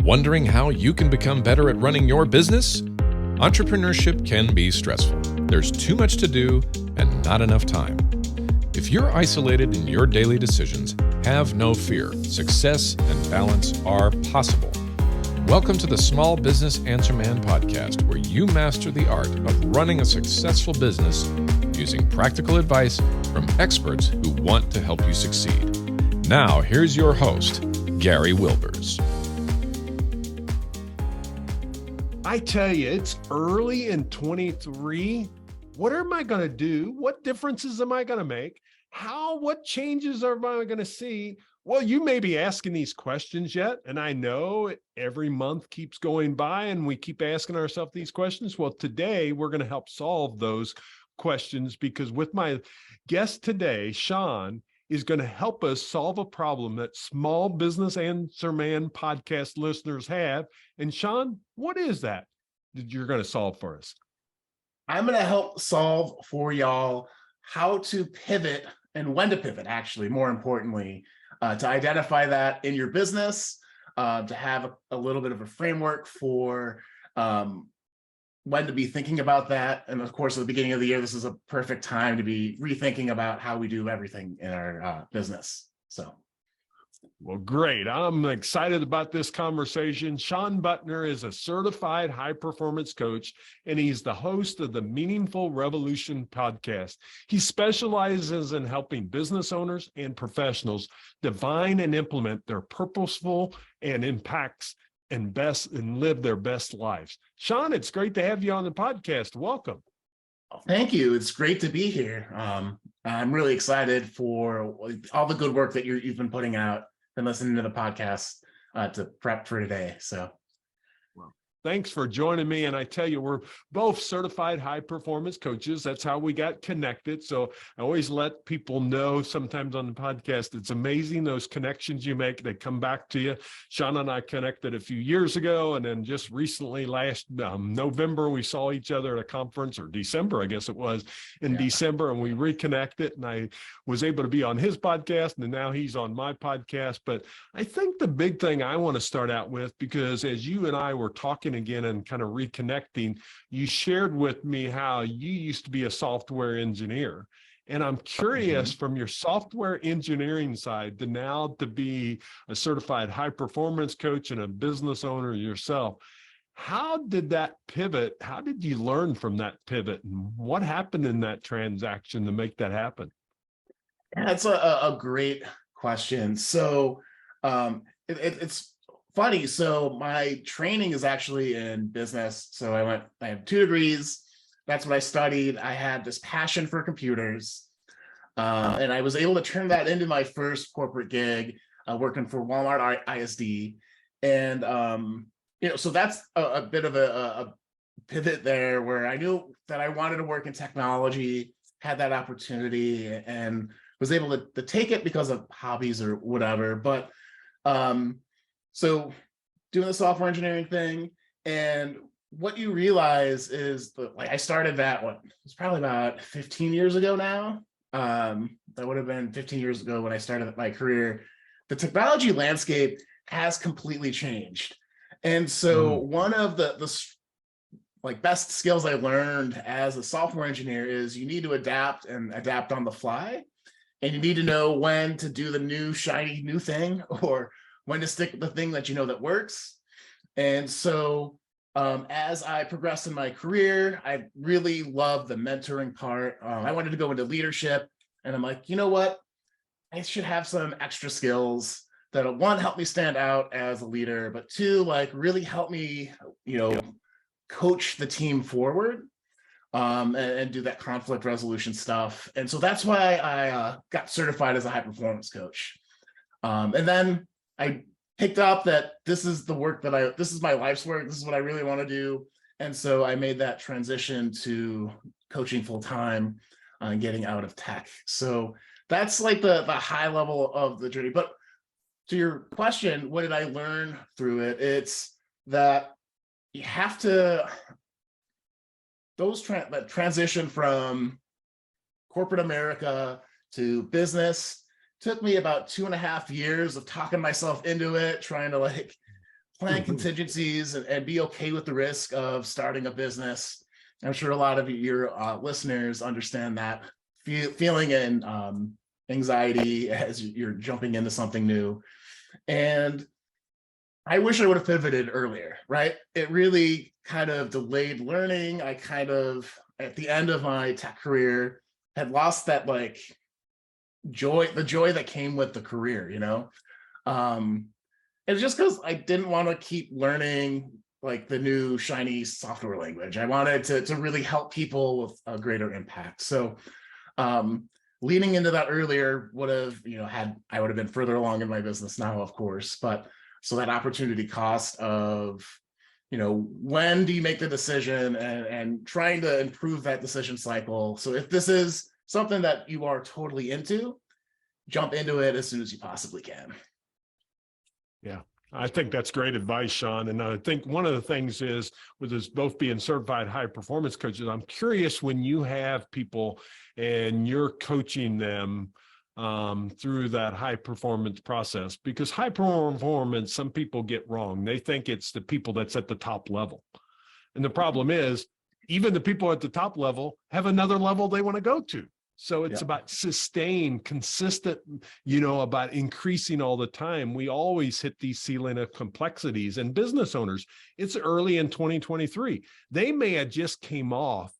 Wondering how you can become better at running your business? Entrepreneurship can be stressful. There's too much to do and not enough time. If you're isolated in your daily decisions, have no fear. Success and balance are possible. Welcome to the Small Business Answer Man podcast, where you master the art of running a successful business using practical advice from experts who want to help you succeed. Now, here's your host, Gary Wilbers. I tell you, it's early in 23. What am I going to do? What differences am I going to make? What changes am I going to see? Well, you may be asking these questions yet, and I know every month keeps going by and we keep asking ourselves these questions. Well, today we're going to help solve those questions because with my guest today, Shawn, is going to help us solve a problem that Small Business Answer Man podcast listeners have. And Shawn, what is that you're going to solve for us? I'm going to help solve for y'all how to pivot and when to pivot, actually, more importantly, to identify that in your business, to have a little bit of a framework for when to be thinking about that. And of course, at the beginning of the year, this is a perfect time to be rethinking about how we do everything in our business. Well, great. I'm excited about this conversation. Shawn Buttner is a certified high-performance coach, and he's the host of the Meaningful Revolution podcast. He specializes in helping business owners and professionals define and implement their purposeful and impacts and live their best lives. Shawn, it's great to have you on the podcast. Welcome. Thank you. It's great to be here. I'm really excited for all the good work that you've been putting out and listening to the podcast to prep for today. Well, thanks for joining me. And I tell you, we're both certified high performance coaches. That's how we got connected. So I always let people know sometimes on the podcast, it's amazing those connections you make. They come back to you. Shawn and I connected a few years ago. And then just recently, last November, we saw each other at a conference, or December, I guess it was in December, and we reconnected. And I was able to be on his podcast, and now he's on my podcast. But I think the big thing I want to start out with, because as you and I were talking again and kind of reconnecting, you shared with me how you used to be a software engineer. And I'm curious, from your software engineering side to now to be a certified high performance coach and a business owner yourself, how did that pivot? How did you learn from that pivot? And what happened in that transaction to make that happen? That's a great question. So it's funny. So my training is actually in business. So I have 2 degrees. That's what I studied. I had this passion for computers. And I was able to turn that into my first corporate gig, working for Walmart ISD. And, so that's a bit of a pivot there, where I knew that I wanted to work in technology, had that opportunity, and was able to take it because of hobbies or whatever. But so doing the software engineering thing, and what you realize is that, like, I started that it's probably about 15 years ago now. That would have been 15 years ago when I started my career. The technology landscape has completely changed. And so one of the best skills I learned as a software engineer is you need to adapt on the fly. And you need to know when to do the new shiny new thing, or when to stick with the thing that you know that works. And so as I progressed in my career, I really loved the mentoring part. I wanted to go into leadership, and I'm like, you know what? I should have some extra skills that'll, 1, help me stand out as a leader, but 2, really help me, coach the team forward. And do that conflict resolution stuff. And so that's why I got certified as a high performance coach. And then I picked up that this is the work this is my life's work. This is what I really want to do. And so I made that transition to coaching full time and getting out of tech. So that's like the high level of the journey. But to your question, what did I learn through it? It's that you have to, that transition from corporate America to business took me about 2.5 years of talking myself into it, trying to plan contingencies and be okay with the risk of starting a business. I'm sure a lot of your listeners understand that feeling and anxiety as you're jumping into something new. And I wish I would have pivoted earlier, right? It really kind of delayed learning. I kind of, at the end of my tech career, had lost that like the joy that came with the career, It's just because I didn't want to keep learning like the new shiny software language. I wanted to really help people with a greater impact. So leaning into that earlier would have, I would have been further along in my business now, of course. But so that opportunity cost of, when do you make the decision and trying to improve that decision cycle. So if this is something that you are totally into, jump into it as soon as you possibly can. Yeah, I think that's great advice, Shawn. And I think one of the things is, with us both being certified high performance coaches, I'm curious when you have people and you're coaching them through that high performance process, because high performance, some people get wrong. They think it's the people that's at the top level. And the problem is, even the people at the top level have another level they want to go to. So it's about sustained, consistent, about increasing all the time. We always hit these ceiling of complexities. And business owners, it's early in 2023. They may have just came off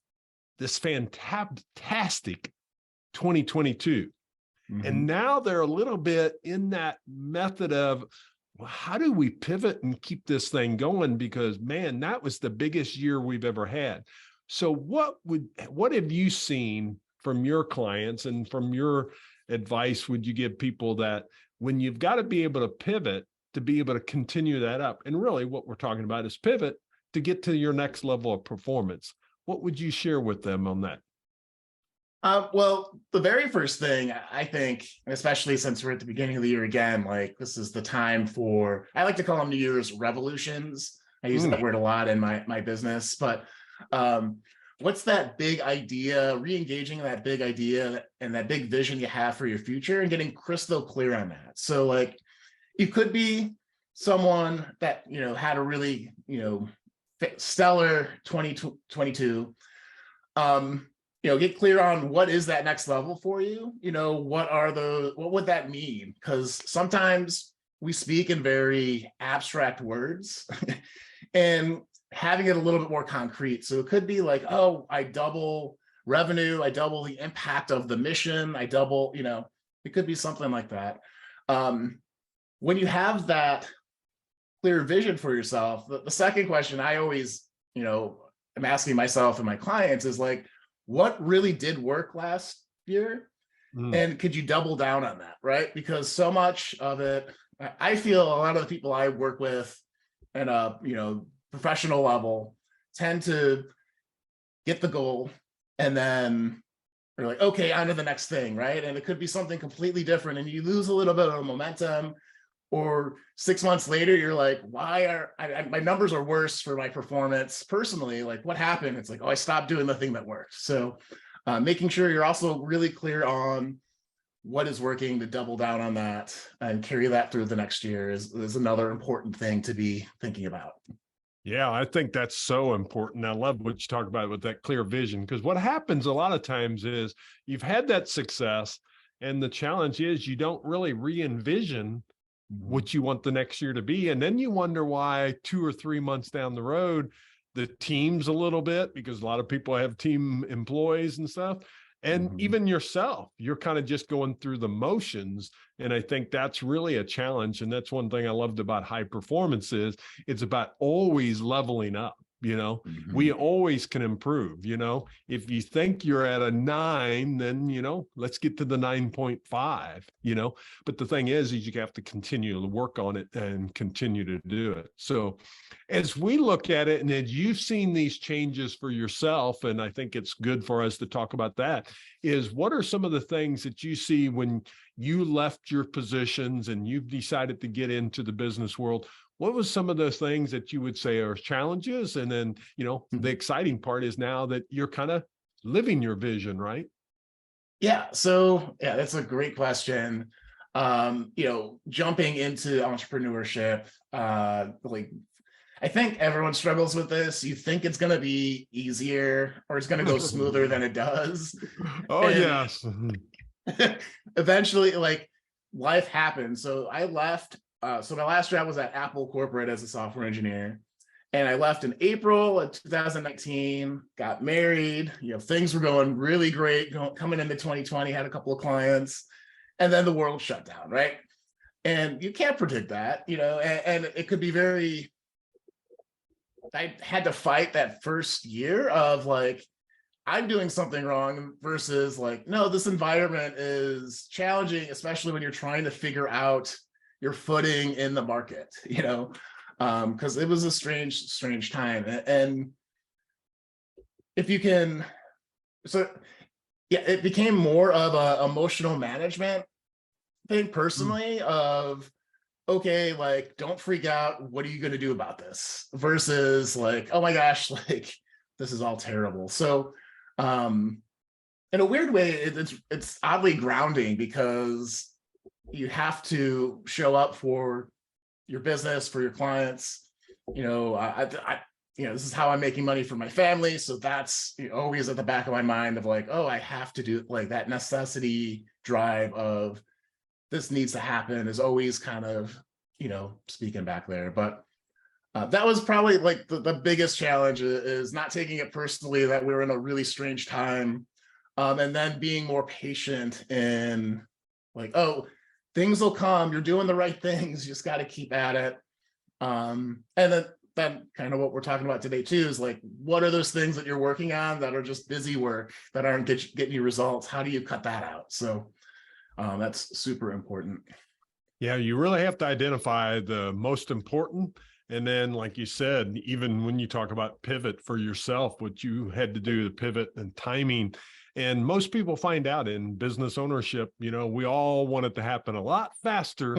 this fantastic 2022. Mm-hmm. And now they're a little bit in that method of, well, how do we pivot and keep this thing going? Because, man, that was the biggest year we've ever had. So what have you seen from your clients, and from your advice would you give people that when you've got to be able to pivot to be able to continue that up? And really what we're talking about is pivot to get to your next level of performance. What would you share with them on that? Well, the very first thing I think, especially since we're at the beginning of the year again, like this is the time for, I like to call them New Year's revolutions. I use that word a lot in my business, but what's that big idea, re-engaging that big idea and that big vision you have for your future and getting crystal clear on that. So like, you could be someone that, had a really, stellar 2022. Get clear on what is that next level for you? What would that mean? Because sometimes we speak in very abstract words and having it a little bit more concrete. So it could be like, oh, I double revenue, I double the impact of the mission, I double, it could be something like that. When you have that clear vision for yourself, the second question I always, am asking myself and my clients is like, what really did work last year? And could you double down on that, right? Because so much of it, I feel a lot of the people I work with at a, professional level tend to get the goal and then they're like, okay, on to the next thing, right? And it could be something completely different and you lose a little bit of momentum, or 6 months later, you're like, why are my numbers are worse for my performance personally? Like what happened? It's like, oh, I stopped doing the thing that worked. So making sure you're also really clear on what is working to double down on that and carry that through the next year is another important thing to be thinking about. Yeah, I think that's so important. I love what you talk about with that clear vision, because what happens a lot of times is you've had that success and the challenge is you don't really re-envision what you want the next year to be. And then you wonder why 2 or 3 months down the road, the team's a little bit, because a lot of people have team employees and stuff. And even yourself, you're kind of just going through the motions. And I think that's really a challenge. And that's one thing I loved about high performance is it's about always leveling up. We always can improve. If you think you're at a 9, then, let's get to the 9.5, but the thing is you have to continue to work on it and continue to do it. So as we look at it, and as you've seen these changes for yourself, and I think it's good for us to talk about that, is what are some of the things that you see when you left your positions and you've decided to get into the business world? What was some of those things that you would say are challenges? And then, the exciting part is now that you're kind of living your vision, right? Yeah. So yeah, that's a great question. jumping into entrepreneurship, like I think everyone struggles with this. You think it's going to be easier or it's going to go smoother than it does. Oh, And yes. eventually, like, life happens. So I left. So my last job was at Apple Corporate as a software engineer. And I left in April of 2019, got married. Things were going really great coming into 2020, had a couple of clients, and then the world shut down, right? And you can't predict that, and it could be very, I had to fight that first year of like, I'm doing something wrong versus like, no, this environment is challenging, especially when you're trying to figure out your footing in the market, because it was a strange time. And if you can, so yeah, it became more of a emotional management thing personally of, okay, like, don't freak out. What are you going to do about this? Versus like, oh my gosh, like, this is all terrible. So in a weird way, it's oddly grounding because you have to show up for your business, for your clients. This is how I'm making money for my family. So that's always at the back of my mind of like, oh, I have to do, like, that necessity drive of this needs to happen is always kind of, speaking back there. But that was probably like the biggest challenge is not taking it personally that we were in a really strange time. And then being more patient in like, oh, things will come. You're doing the right things. You just got to keep at it. And then kind of what we're talking about today too is like, what are those things that you're working on that are just busy work that aren't getting you results? How do you cut that out? So that's super important. Yeah, you really have to identify the most important. And then, like you said, even when you talk about pivot for yourself, what you had to do, the pivot and timing. And most people find out in business ownership, we all want it to happen a lot faster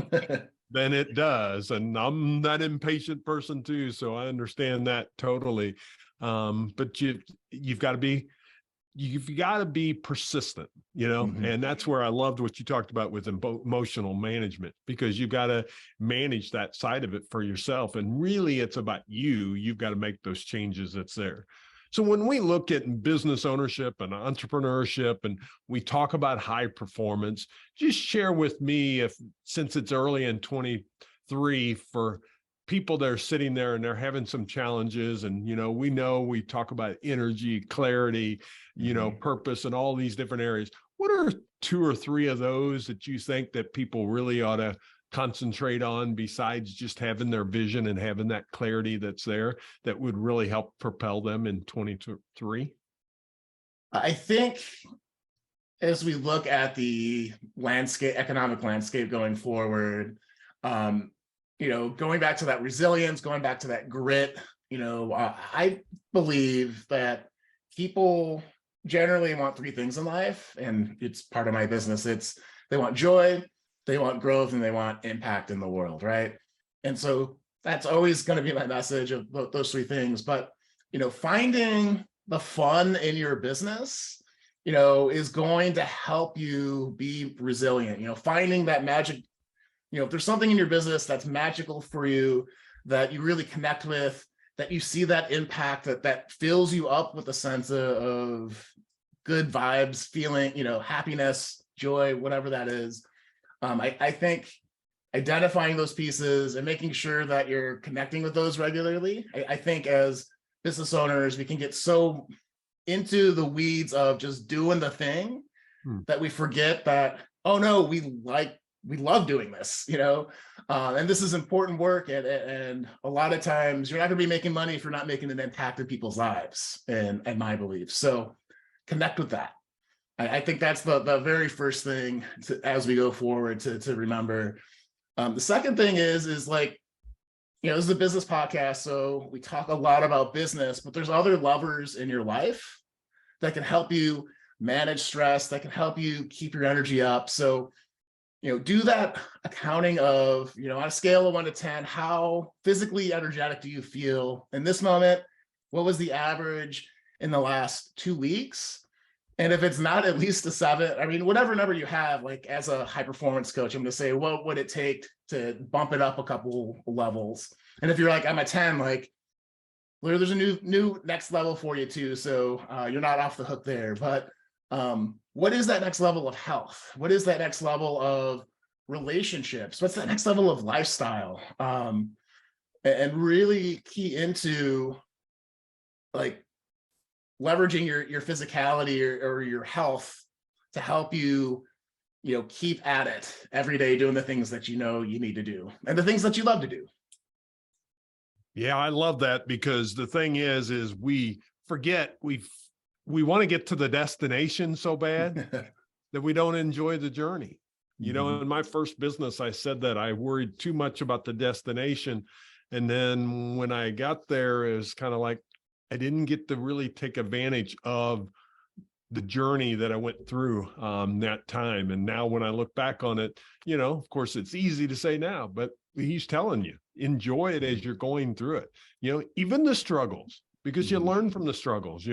than it does. And I'm that impatient person too. So I understand that totally. But you've got to be persistent, and that's where I loved what you talked about with emotional management, because you've got to manage that side of it for yourself. And really it's about you've got to make those changes that's there. So when we look at business ownership and entrepreneurship and we talk about high performance, just share with me, since it's early in 23, for people that are sitting there and they're having some challenges, and we talk about energy, clarity, purpose, and all these different areas. What are 2 or 3 of those that you think that people really ought to concentrate on, besides just having their vision and having that clarity that's there, that would really help propel them in 23? I think as we look at the economic landscape going forward, going back to that resilience, going back to that grit, I believe that people generally want 3 things in life, and it's part of my business. They want joy, they want growth, and they want impact in the world, right? And so that's always going to be my message of those 3 things. But, finding the fun in your business, is going to help you be resilient. Finding that magic, if there's something in your business that's magical for you, that you really connect with, that you see that impact, that fills you up with a sense of good vibes, feeling, happiness, joy, whatever that is. I think identifying those pieces and making sure that you're connecting with those regularly. I think as business owners, we can get so into the weeds of just doing the thing that we forget that, oh no, we love doing this, and this is important work. And a lot of times you're not gonna be making money if you're not making an impact in people's lives, and my belief. So connect with that. I think that's the very first thing as we go forward to remember. The second thing is like, this is a business podcast, so we talk a lot about business, but there's other levers in your life that can help you manage stress, that can help you keep your energy up. So, do that accounting of, on a scale of 1 to 10, how physically energetic do you feel in this moment? What was the average in the last 2 weeks? And if it's not at least a 7, I mean, whatever number you have, like as a high performance coach, I'm going to say, what would it take to bump it up a couple levels? And if you're like, I'm a 10, like there's a new next level for you too. So you're not off the hook there. But what is that next level of health? What is that next level of relationships? What's that next level of lifestyle? And really key into like leveraging your physicality or your health to help you, keep at it every day, doing the things that you need to do and the things that you love to do. Yeah, I love that, because the thing is we forget we want to get to the destination so bad that we don't enjoy the journey. In my first business, I said that I worried too much about the destination. And then when I got there, it was kind of like, I didn't get to really take advantage of the journey that I went through that time. And now when I look back on it, of course, it's easy to say now, but he's telling you, enjoy it as you're going through it, even the struggles, because you learn from the struggles.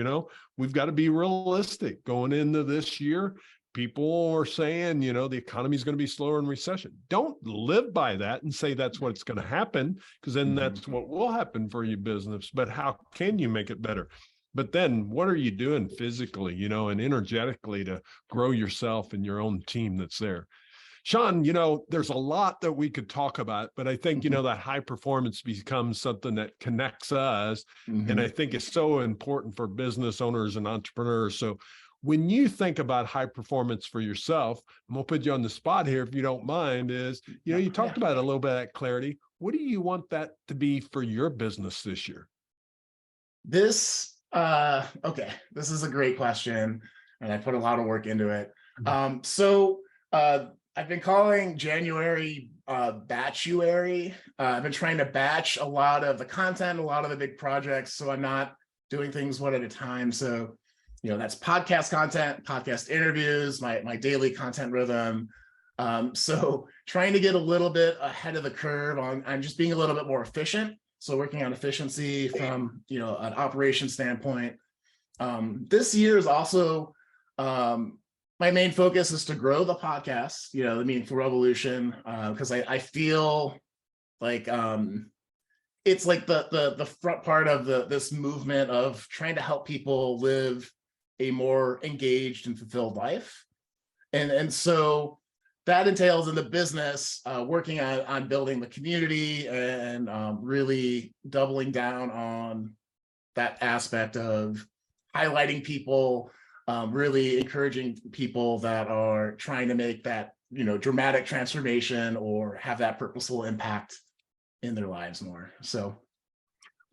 We've got to be realistic going into this year. People are saying, the economy is going to be slower in recession. Don't live by that and say that's what's going to happen, because then that's what will happen for your business. But how can you make it better? But then what are you doing physically, and energetically to grow yourself and your own team that's there? Shawn, there's a lot that we could talk about, but I think, that high performance becomes something that connects us. And I think it's so important for business owners and entrepreneurs. So when you think about high performance for yourself, I'm going to put you on the spot here, if you don't mind, is, you talked about a little bit of that clarity. What do you want that to be for your business this year? Okay, this is a great question, and I put a lot of work into it. So I've been calling January batchuary. I've been trying to batch a lot of the content, a lot of the big projects, so I'm not doing things one at a time. So that's podcast content, podcast interviews, my daily content rhythm. So trying to get a little bit ahead of the curve on just being a little bit more efficient. So working on efficiency from, an operation standpoint. This year is also, my main focus is to grow the podcast, the Meaningful Revolution, because I feel like it's like the front part of this movement of trying to help people live a more engaged and fulfilled life. And so that entails in the business, working on building the community and really doubling down on that aspect of highlighting people, really encouraging people that are trying to make that, dramatic transformation or have that purposeful impact in their lives more. So.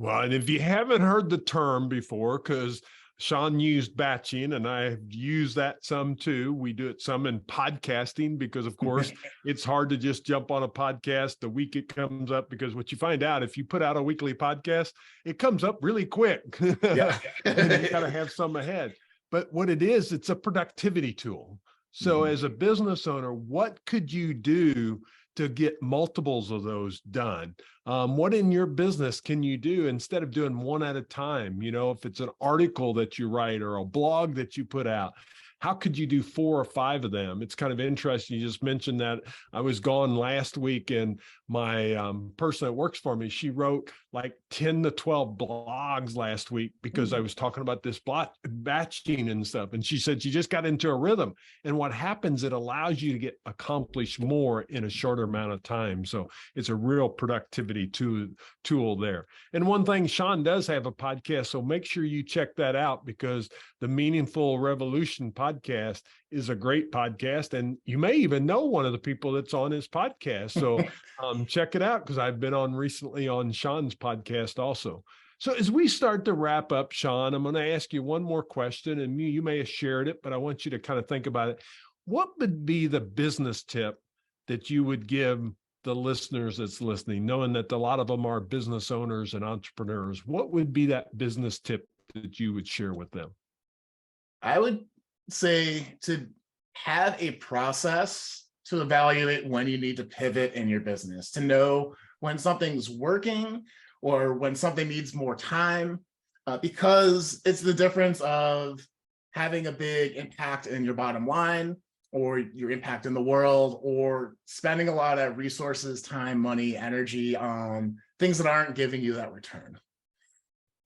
Well, and if you haven't heard the term before, because Shawn used batching, and I've used that some too. We do it some in podcasting because, of course, it's hard to just jump on a podcast the week it comes up, because what you find out, if you put out a weekly podcast, it comes up really quick. Yeah. And you got to have some ahead. But what it is, it's a productivity tool. So as a business owner, what could you do to get multiples of those done? What in your business can you do instead of doing one at a time? If it's an article that you write or a blog that you put out, how could you do 4 or 5 of them? It's kind of interesting. You just mentioned that. I was gone last week, and my person that works for me, she wrote like 10 to 12 blogs last week because I was talking about this batching and stuff. And she said she just got into a rhythm. And what happens, it allows you to get accomplished more in a shorter amount of time. So it's a real productivity tool there. And one thing, Shawn does have a podcast, so make sure you check that out, because the Meaningful Revolution podcast is a great podcast, and you may even know one of the people that's on his podcast. So check it out, because I've been on recently on Shawn's podcast also. So as we start to wrap up, Shawn, I'm going to ask you one more question, and you may have shared it, but I want you to kind of think about it. What would be the business tip that you would give the listeners that's listening, knowing that a lot of them are business owners and entrepreneurs? What would be that business tip that you would share with them? I would say to have a process to evaluate when you need to pivot in your business, to know when something's working or when something needs more time, because it's the difference of having a big impact in your bottom line, or your impact in the world, or spending a lot of resources, time, money, energy on things that aren't giving you that return.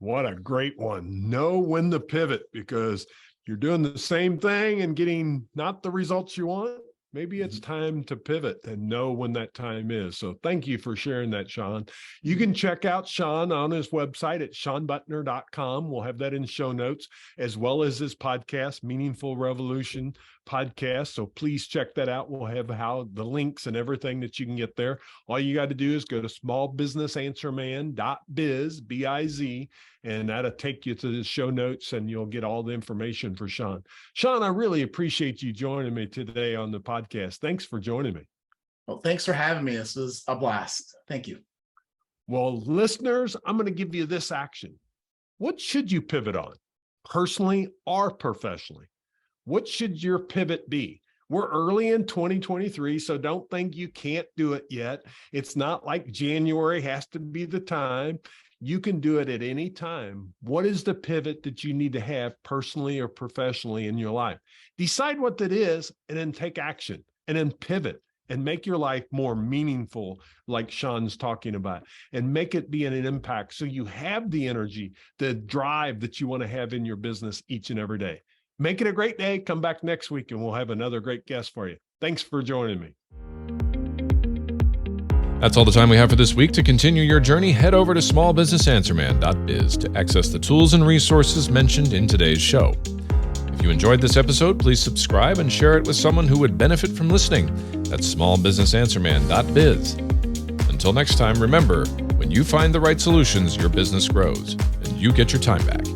What a great one. Know when to pivot, because you're doing the same thing and getting not the results you want. Maybe it's time to pivot, and know when that time is. So thank you for sharing that, Shawn. You can check out Shawn on his website at ShawnButtner.com. We'll have that in show notes, as well as his podcast, Meaningful Revolution Podcast. So please check that out. We'll have the links and everything that you can get there. All you got to do is go to smallbusinessanswerman.biz, B-I-Z, and that'll take you to the show notes, and you'll get all the information for Shawn. Shawn, I really appreciate you joining me today on the podcast. Thanks for joining me. Well, thanks for having me. This was a blast. Thank you. Well, listeners, I'm going to give you this action. What should you pivot on, personally or professionally? What should your pivot be? We're early in 2023, so don't think you can't do it yet. It's not like January has to be the time. You can do it at any time. What is the pivot that you need to have personally or professionally in your life? Decide what that is, and then take action, and then pivot and make your life more meaningful, like Shawn's talking about, and make it be an impact so you have the energy, the drive that you want to have in your business each and every day. Make it a great day. Come back next week and we'll have another great guest for you. Thanks for joining me. That's all the time we have for this week. To continue your journey, head over to smallbusinessanswerman.biz to access the tools and resources mentioned in today's show. If you enjoyed this episode, please subscribe and share it with someone who would benefit from listening. That's smallbusinessanswerman.biz. Until next time, remember, when you find the right solutions, your business grows and you get your time back.